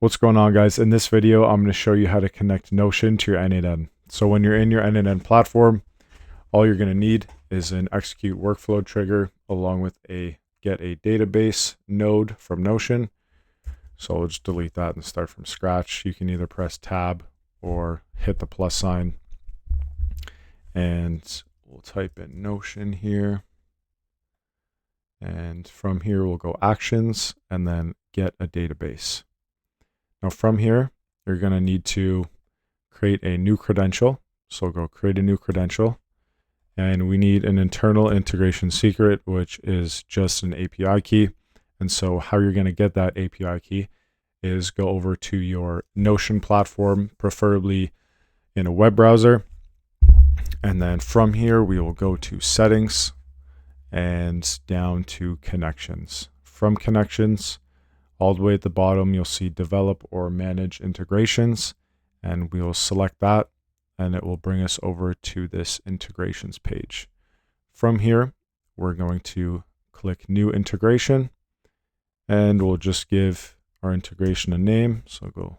What's going on, guys? In this video, I'm going to show you how to connect Notion to your N8N. So when you're in your N8N platform, all you're going to need is an execute workflow trigger along with a get a database node from Notion. So we'll just delete that and start from scratch. You can either press tab or hit the plus sign. And we'll type in Notion here. And from here, we'll go actions and then get a database. Now from here, you're going to need to create a new credential. So go create a new credential. And we need an internal integration secret, which is just an API key. And so how you're going to get that API key is go over to your Notion platform, preferably in a web browser. And then from here, we will go to settings and down to connections. From connections, all the way at the bottom, you'll see develop or manage integrations, and we will select that, and it will bring us over to this integrations page. From here, we're going to click new integration, and we'll just give our integration a name. So go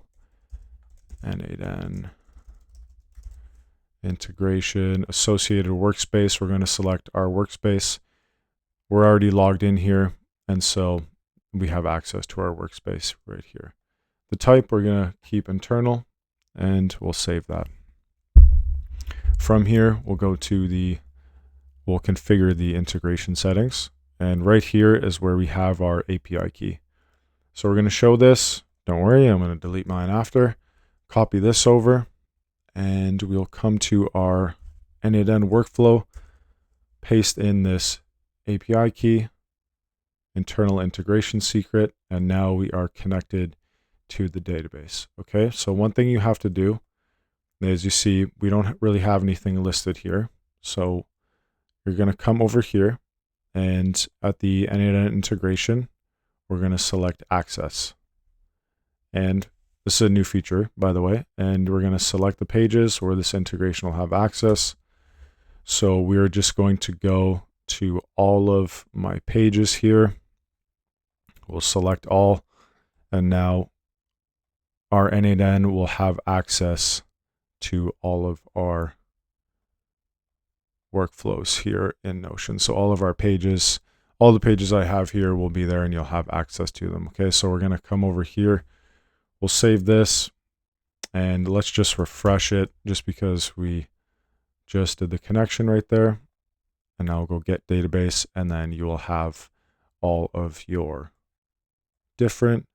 N8N Integration Associated Workspace. We're going to select our workspace. We're already logged in here, and so we have access to our workspace right here. The type we're going to keep internal, and we'll save that. From here, we'll go to we'll configure the integration settings. And right here is where we have our API key. So we're going to show this. Don't worry, I'm going to delete mine after. Copy this over, and we'll come to our N8N workflow, paste in this API key, internal integration secret, and now we are connected to the database. Okay, so one thing you have to do is, you see we don't really have anything listed here. So you're going to come over here, and at the N8N integration, we're going to select access. And this is a new feature, by the way, and we're going to select the pages where this integration will have access. So we're just going to go to all of my pages here. We'll select all, and now our N8N will have access to all of our workflows here in Notion. So all of our pages, all the pages I have here will be there, and you'll have access to them. Okay, so we're going to come over here. We'll save this, and let's just refresh it just because we just did the connection right there. And now we'll go get database, and then you will have all of your different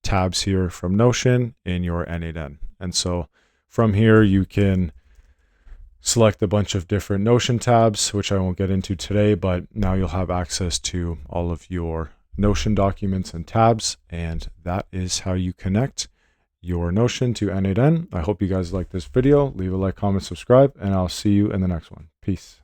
tabs here from Notion in your N8N. And so from here, you can select a bunch of different Notion tabs, which I won't get into today, but now you'll have access to all of your Notion documents and tabs. And that is how you connect your Notion to N8N. I hope you guys liked this video. Leave a like, comment, subscribe, and I'll see you in the next one. Peace.